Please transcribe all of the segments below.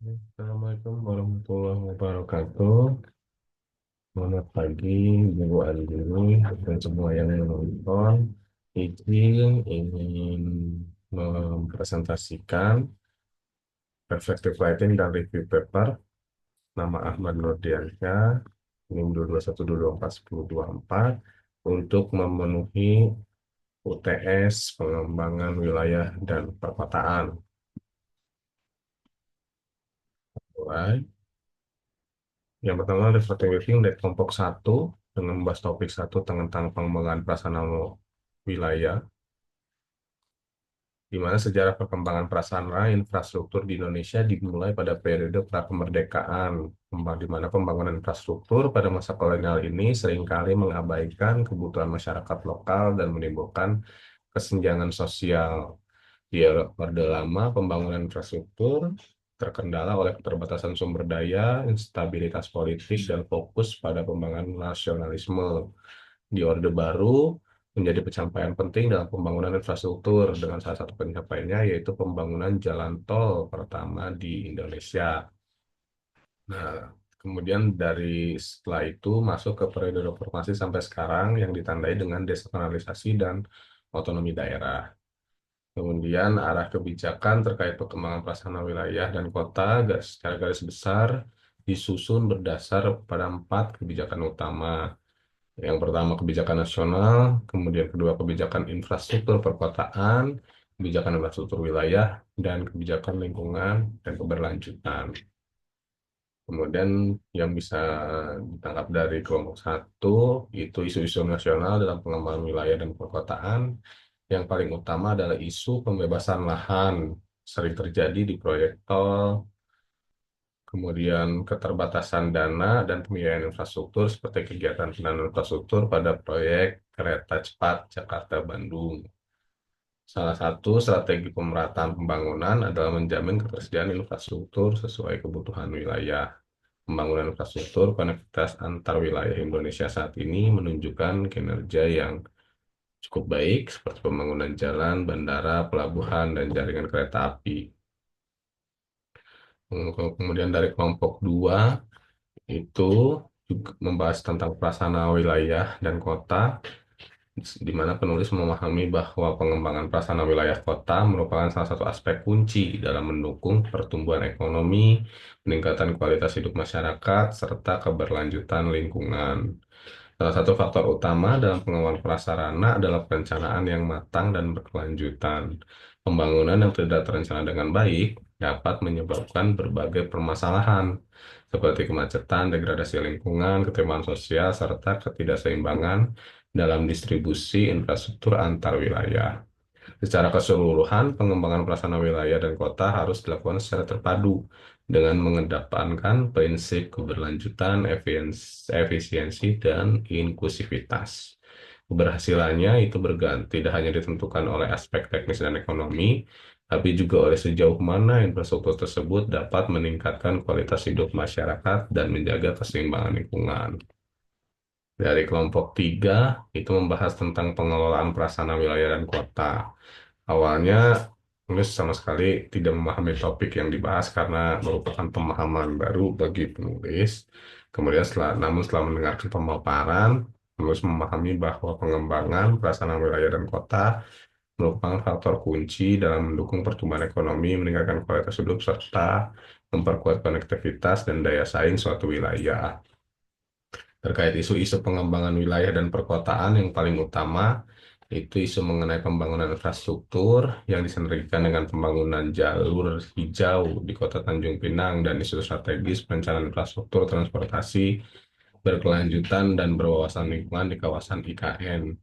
Assalamualaikum warahmatullahi wabarakatuh. Selamat pagi, Ibu Andini, dan semua yang menonton. Izin ingin mempresentasikan reflective writing dan review paper. Nama Ahmad Nurdiansyah, NIM 221224124, untuk memenuhi UTS pengembangan wilayah dan perkotaan. Mulai. Yang pertama, reflective writing dari kelompok satu dengan membahas topik satu tentang pengembangan prasarana wilayah, di mana sejarah perkembangan prasarana infrastruktur di Indonesia dimulai pada periode prakemerdekaan, di mana pembangunan infrastruktur pada masa kolonial ini seringkali mengabaikan kebutuhan masyarakat lokal dan menimbulkan kesenjangan sosial. Di era Orde Lama, pembangunan infrastruktur terkendala oleh keterbatasan sumber daya, instabilitas politik, dan fokus pada pembangunan nasionalisme. Di Orde Baru, menjadi pencapaian penting dalam pembangunan infrastruktur, dengan salah satu pencapaiannya yaitu pembangunan jalan tol pertama di Indonesia. Nah, kemudian setelah itu masuk ke periode reformasi sampai sekarang yang ditandai dengan desentralisasi dan otonomi daerah. Kemudian arah kebijakan terkait perkembangan prasarana wilayah dan kota secara garis besar disusun berdasar pada empat kebijakan utama. Yang pertama kebijakan nasional, kemudian kedua kebijakan infrastruktur perkotaan, kebijakan infrastruktur wilayah, dan kebijakan lingkungan dan keberlanjutan. Kemudian yang bisa ditangkap dari kelompok satu itu isu-isu nasional dalam pengembangan wilayah dan perkotaan. Yang paling utama adalah isu pembebasan lahan, sering terjadi di proyek tol, kemudian keterbatasan dana dan pembiayaan infrastruktur seperti kegiatan pendanaan infrastruktur pada proyek kereta cepat Jakarta-Bandung. Salah satu strategi pemerataan pembangunan adalah menjamin ketersediaan infrastruktur sesuai kebutuhan wilayah. Pembangunan infrastruktur konektivitas antar wilayah Indonesia saat ini menunjukkan kinerja yang cukup baik, seperti pembangunan jalan, bandara, pelabuhan, dan jaringan kereta api. Kemudian dari kelompok 2 itu juga membahas tentang prasarana wilayah dan kota, di mana penulis memahami bahwa pengembangan prasarana wilayah kota merupakan salah satu aspek kunci dalam mendukung pertumbuhan ekonomi, peningkatan kualitas hidup masyarakat, serta keberlanjutan lingkungan. Salah satu faktor utama dalam pengembangan prasarana adalah perencanaan yang matang dan berkelanjutan. Pembangunan yang tidak terencana dengan baik dapat menyebabkan berbagai permasalahan, seperti kemacetan, degradasi lingkungan, ketimpangan sosial, serta ketidakseimbangan dalam distribusi infrastruktur antar wilayah. Secara keseluruhan, pengembangan prasarana wilayah dan kota harus dilakukan secara terpadu dengan mengedepankan prinsip keberlanjutan, efisiensi, dan inklusivitas. Keberhasilannya itu tidak hanya ditentukan oleh aspek teknis dan ekonomi, tapi juga oleh sejauh mana infrastruktur tersebut dapat meningkatkan kualitas hidup masyarakat dan menjaga keseimbangan lingkungan. Dari kelompok 3 itu membahas tentang pengelolaan prasarana wilayah dan kota. Awalnya penulis sama sekali tidak memahami topik yang dibahas karena merupakan pemahaman baru bagi penulis. Kemudian namun setelah mendengarkan pemaparan, penulis memahami bahwa pengembangan prasarana wilayah dan kota merupakan faktor kunci dalam mendukung pertumbuhan ekonomi, meningkatkan kualitas hidup, serta memperkuat konektivitas dan daya saing suatu wilayah. Terkait isu-isu pengembangan wilayah dan perkotaan yang paling utama, itu isu mengenai pembangunan infrastruktur yang disinergikan dengan pembangunan jalur hijau di Kota Tanjung Pinang dan isu strategis perencanaan infrastruktur transportasi berkelanjutan dan berwawasan lingkungan di kawasan IKN.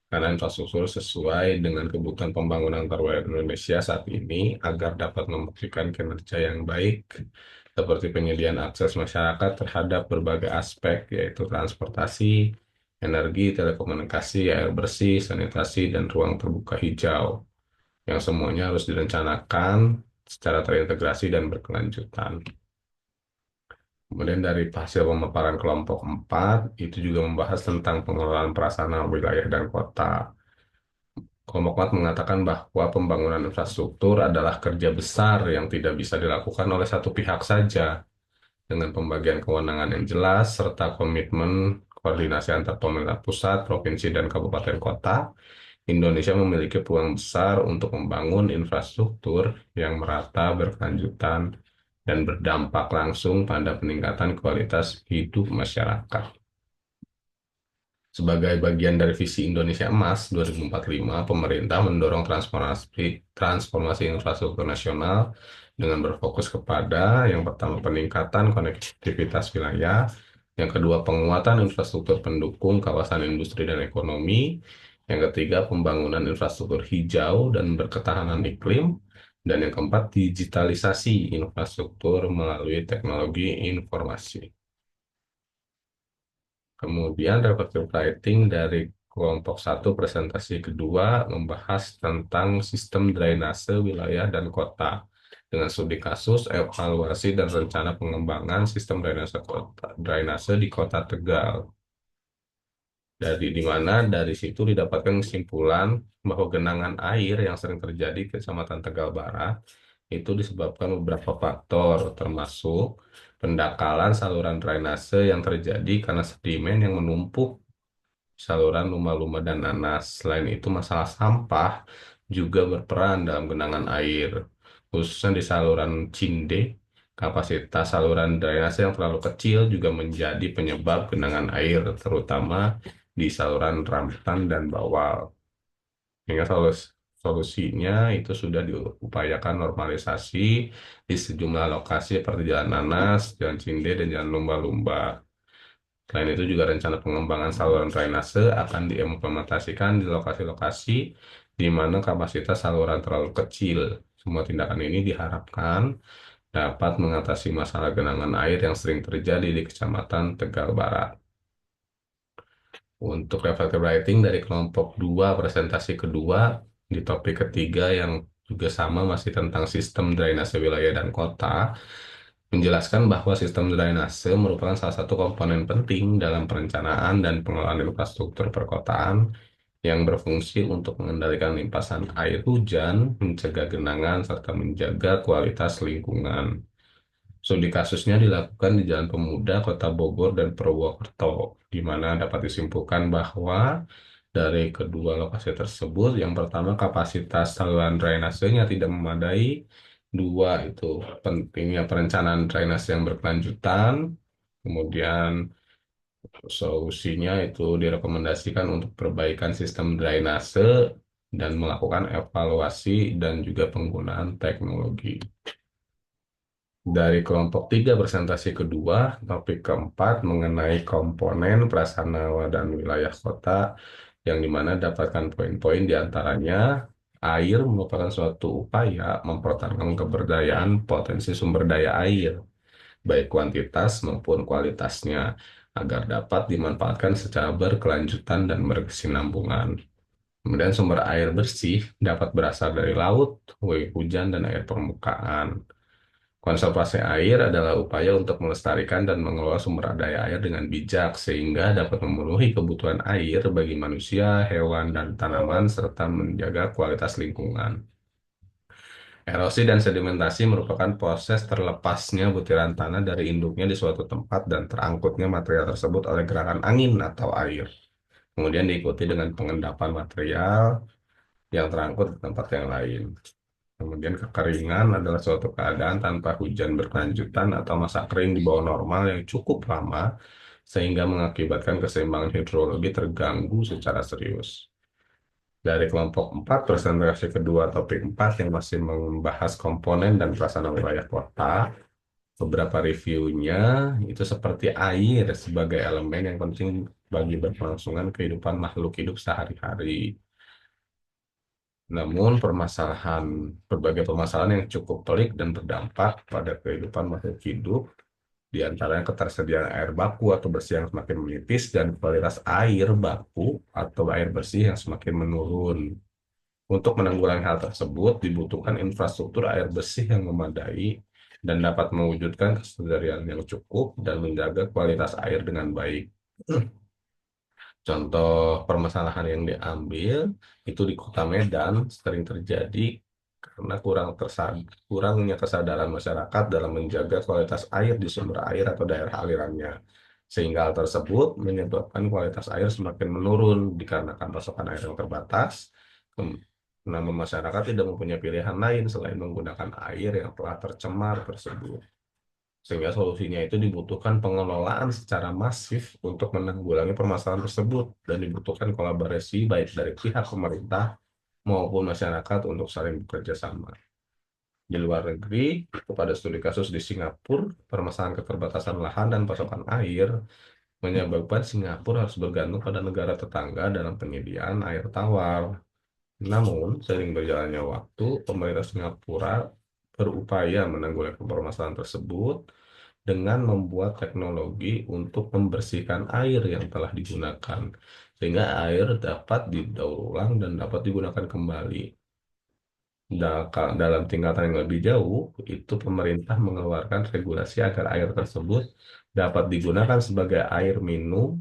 Karena infrastruktur sesuai dengan kebutuhan pembangunan terbaik Indonesia saat ini agar dapat membuktikan kinerja yang baik, seperti penyediaan akses masyarakat terhadap berbagai aspek, yaitu transportasi, energi, telekomunikasi, air bersih, sanitasi, dan ruang terbuka hijau, yang semuanya harus direncanakan secara terintegrasi dan berkelanjutan. Kemudian dari hasil pemaparan kelompok 4, itu juga membahas tentang pengelolaan prasarana wilayah dan kota. Kelompok 4 mengatakan bahwa pembangunan infrastruktur adalah kerja besar yang tidak bisa dilakukan oleh satu pihak saja. Dengan pembagian kewenangan yang jelas serta komitmen koordinasi antar pemerintah pusat, provinsi, dan kabupaten kota, Indonesia memiliki peluang besar untuk membangun infrastruktur yang merata, berkelanjutan, dan berdampak langsung pada peningkatan kualitas hidup masyarakat. Sebagai bagian dari visi Indonesia Emas 2045, pemerintah mendorong transformasi infrastruktur nasional dengan berfokus kepada yang pertama peningkatan konektivitas wilayah, yang kedua penguatan infrastruktur pendukung kawasan industri dan ekonomi, yang ketiga pembangunan infrastruktur hijau dan berketahanan iklim, dan yang keempat digitalisasi infrastruktur melalui teknologi informasi. Kemudian reflective writing dari kelompok satu presentasi kedua membahas tentang sistem drainase wilayah dan kota dengan studi kasus, evaluasi dan rencana pengembangan sistem drainase di Kota Tegal. Di mana dari situ didapatkan kesimpulan bahwa genangan air yang sering terjadi di Kecamatan Tegal Barat itu disebabkan beberapa faktor, termasuk pendangkalan saluran drainase yang terjadi karena sedimen yang menumpuk saluran lumba-lumba dan nanas. Selain itu, masalah sampah juga berperan dalam genangan air, khususnya di saluran Cinde. Kapasitas saluran drainase yang terlalu kecil juga menjadi penyebab genangan air, terutama di saluran Rambutan dan Bawal. Hingga solusinya itu sudah diupayakan normalisasi di sejumlah lokasi seperti Jalan Nanas, Jalan Cinde, dan Jalan Lumba-Lumba. Selain itu juga rencana pengembangan saluran drainase akan diimplementasikan di lokasi-lokasi di mana kapasitas saluran terlalu kecil. Semua tindakan ini diharapkan dapat mengatasi masalah genangan air yang sering terjadi di Kecamatan Tegal Barat. Untuk reflective writing dari kelompok 2 presentasi kedua di topik ketiga yang juga sama masih tentang sistem drainase wilayah dan kota, menjelaskan bahwa sistem drainase merupakan salah satu komponen penting dalam perencanaan dan pengelolaan infrastruktur perkotaan yang berfungsi untuk mengendalikan limpasan air hujan, mencegah genangan, serta menjaga kualitas lingkungan. Studi kasusnya dilakukan di Jalan Pemuda, Kota Bogor, dan Purwokerto, di mana dapat disimpulkan bahwa dari kedua lokasi tersebut, yang pertama kapasitas saluran drainasenya tidak memadai, dua itu pentingnya perencanaan drainase yang berkelanjutan, kemudian solusinya itu direkomendasikan untuk perbaikan sistem drainase dan melakukan evaluasi dan juga penggunaan teknologi. Dari kelompok 3 presentasi kedua, topik keempat mengenai komponen prasarana dan wilayah kota yang dimana dapatkan poin-poin diantaranya air merupakan suatu upaya mempertahankan keberdayaan potensi sumber daya air, baik kuantitas maupun kualitasnya, agar dapat dimanfaatkan secara berkelanjutan dan berkesinambungan. Kemudian sumber air bersih dapat berasal dari laut, hujan, dan air permukaan. Konservasi air adalah upaya untuk melestarikan dan mengelola sumber daya air dengan bijak sehingga dapat memenuhi kebutuhan air bagi manusia, hewan, dan tanaman serta menjaga kualitas lingkungan. Erosi dan sedimentasi merupakan proses terlepasnya butiran tanah dari induknya di suatu tempat dan terangkutnya material tersebut oleh gerakan angin atau air. Kemudian diikuti dengan pengendapan material yang terangkut di tempat yang lain. Kemudian kekeringan adalah suatu keadaan tanpa hujan berkelanjutan atau masa kering di bawah normal yang cukup lama sehingga mengakibatkan keseimbangan hidrologi terganggu secara serius. Dari kelompok 4, presentasi kedua topik 4 yang masih membahas komponen dan prasarana wilayah kota, beberapa reviewnya itu seperti air sebagai elemen yang penting bagi berkelangsungan kehidupan makhluk hidup sehari-hari. Namun berbagai permasalahan yang cukup pelik dan berdampak pada kehidupan makhluk hidup, di antaranya ketersediaan air baku atau bersih yang semakin menipis dan kualitas air baku atau air bersih yang semakin menurun. Untuk menanggulangi hal tersebut, dibutuhkan infrastruktur air bersih yang memadai dan dapat mewujudkan kesadaran yang cukup dan menjaga kualitas air dengan baik. Contoh permasalahan yang diambil itu di Kota Medan sering terjadi karena kurangnya kesadaran masyarakat dalam menjaga kualitas air di sumber air atau daerah alirannya. Sehingga hal tersebut menyebabkan kualitas air semakin menurun dikarenakan pasokan air yang terbatas. Kem- Namun masyarakat tidak mempunyai pilihan lain selain menggunakan air yang telah tercemar tersebut. Sehingga solusinya itu dibutuhkan pengelolaan secara masif untuk menanggulangi permasalahan tersebut dan dibutuhkan kolaborasi baik dari pihak pemerintah maupun masyarakat untuk saling bekerja sama. Di luar negeri, pada studi kasus di Singapura, permasalahan keterbatasan lahan dan pasokan air menyebabkan Singapura harus bergantung pada negara tetangga dalam penyediaan air tawar. Namun, seiring berjalannya waktu, pemerintah Singapura berupaya menanggulangi permasalahan tersebut dengan membuat teknologi untuk membersihkan air yang telah digunakan, sehingga air dapat didaur ulang dan dapat digunakan kembali. Dalam tingkatan yang lebih jauh, itu pemerintah mengeluarkan regulasi agar air tersebut dapat digunakan sebagai air minum,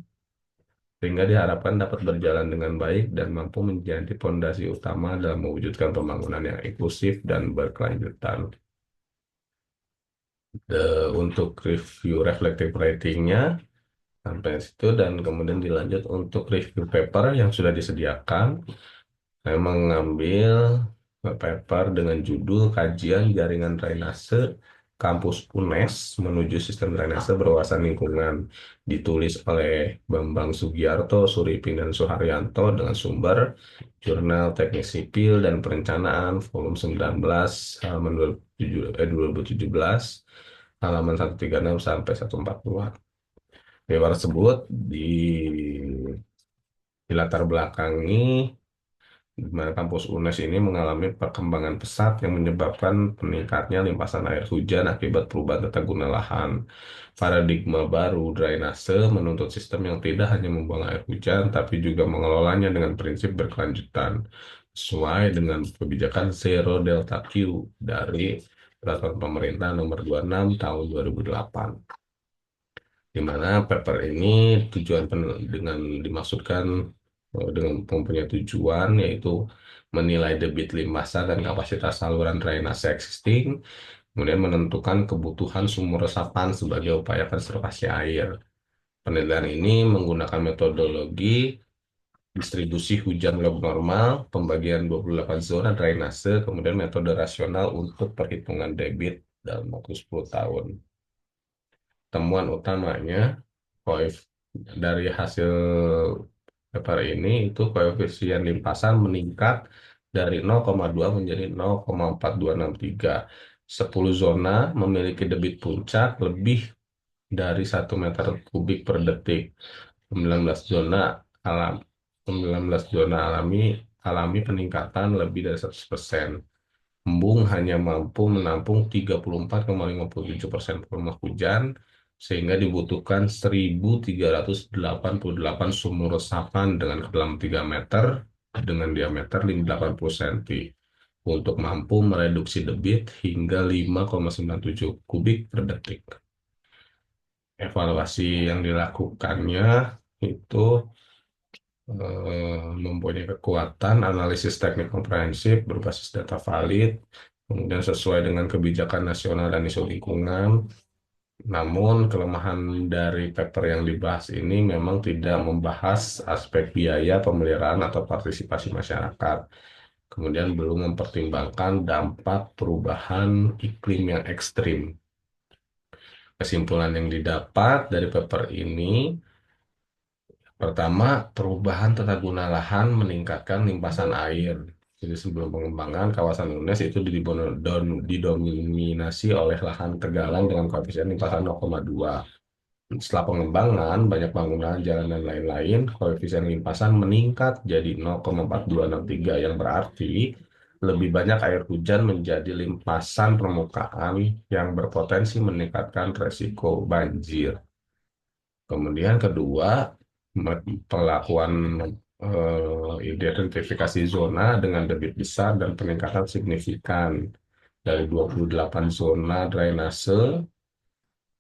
sehingga diharapkan dapat berjalan dengan baik dan mampu menjadi fondasi utama dalam mewujudkan pembangunan yang inklusif dan berkelanjutan. Untuk review reflective ratingnya, sampai situ dan kemudian dilanjut untuk review paper yang sudah disediakan. Saya mengambil paper dengan judul Kajian Jaringan Drainase Kampus UNES menuju Sistem Drainase Berwawasan Lingkungan, ditulis oleh Bambang Sugiarto, Suripin, dan Suharyanto dengan sumber Jurnal Teknik Sipil dan Perencanaan volume 19 halaman 2017 halaman 136 sampai 140. Paper tersebut di latar belakangi di mana kampus UNES ini mengalami perkembangan pesat yang menyebabkan meningkatnya limpasan air hujan akibat perubahan tata guna lahan. Paradigma baru drainase menuntut sistem yang tidak hanya membuang air hujan, tapi juga mengelolanya dengan prinsip berkelanjutan, sesuai dengan kebijakan Zero Delta Q dari Peraturan Pemerintah Nomor 26 Tahun 2008. Di mana paper ini dengan dimaksudkan dengan mempunyai tujuan yaitu menilai debit limbasa dan kapasitas saluran drainase existing, kemudian menentukan kebutuhan sumur resapan sebagai upaya konservasi air. Penilaian ini menggunakan metodologi distribusi hujan log normal, pembagian 28 zona drainase, kemudian metode rasional untuk perhitungan debit dalam waktu 10 tahun. Temuan utamanya koef- dari hasil paper ini itu koefisien limpasan meningkat dari 0,2 menjadi 0,4263. 10 zona memiliki debit puncak lebih dari 1 meter kubik per detik. 19 zona alam 19 zona alami peningkatan lebih dari 100%. Embung hanya mampu menampung 34,57% volume hujan, sehingga dibutuhkan 1.388 sumur resapan dengan kedalaman 3 meter dengan diameter 80 cm untuk mampu mereduksi debit hingga 5,97 kubik per detik. Evaluasi yang dilakukannya itu mempunyai kekuatan analisis teknik komprehensif berbasis data valid, kemudian sesuai dengan kebijakan nasional dan isu lingkungan. Namun, kelemahan dari paper yang dibahas ini memang tidak membahas aspek biaya pemeliharaan atau partisipasi masyarakat. Kemudian belum mempertimbangkan dampak perubahan iklim yang ekstrim. Kesimpulan yang didapat dari paper ini pertama, perubahan tata guna lahan meningkatkan limpasan air. Jadi sebelum pengembangan, kawasan UNES itu didominasi oleh lahan tegalan dengan koefisien limpasan 0,2. Setelah pengembangan, banyak bangunan, jalan, dan lain-lain, koefisien limpasan meningkat jadi 0,4263, yang berarti lebih banyak air hujan menjadi limpasan permukaan yang berpotensi meningkatkan resiko banjir. Kemudian kedua, pelakuan identifikasi zona dengan debit besar dan peningkatan signifikan dari 28 zona drainase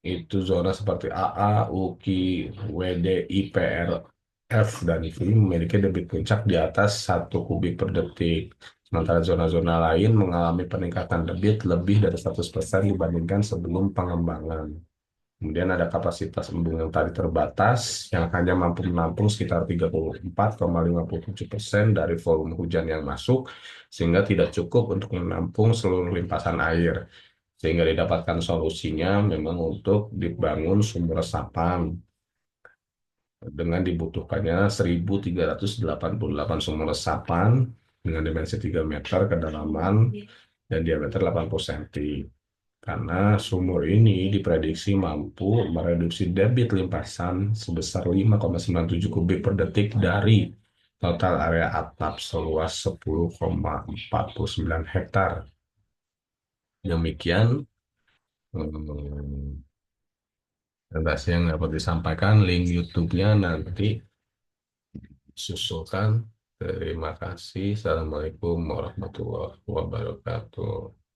itu zona seperti AA, UKI, WD, IPR F dan V memiliki debit puncak di atas 1 kubik per detik. Sementara zona-zona lain mengalami peningkatan debit lebih dari 100% dibandingkan sebelum pengembangan. Kemudian ada kapasitas embung yang tadi terbatas yang hanya mampu menampung sekitar 34,57% dari volume hujan yang masuk sehingga tidak cukup untuk menampung seluruh limpasan air. Sehingga didapatkan solusinya memang untuk dibangun sumur resapan dengan dibutuhkannya 1.388 sumur resapan dengan dimensi 3 meter kedalaman dan diameter 80 cm. Karena sumur ini diprediksi mampu mereduksi debit limpasan sebesar 5,97 kubik per detik dari total area atap seluas 10,49 hektar. Demikian presentasi yang dapat disampaikan. Link YouTube-nya nanti susulkan. Terima kasih. Assalamualaikum warahmatullahi wabarakatuh.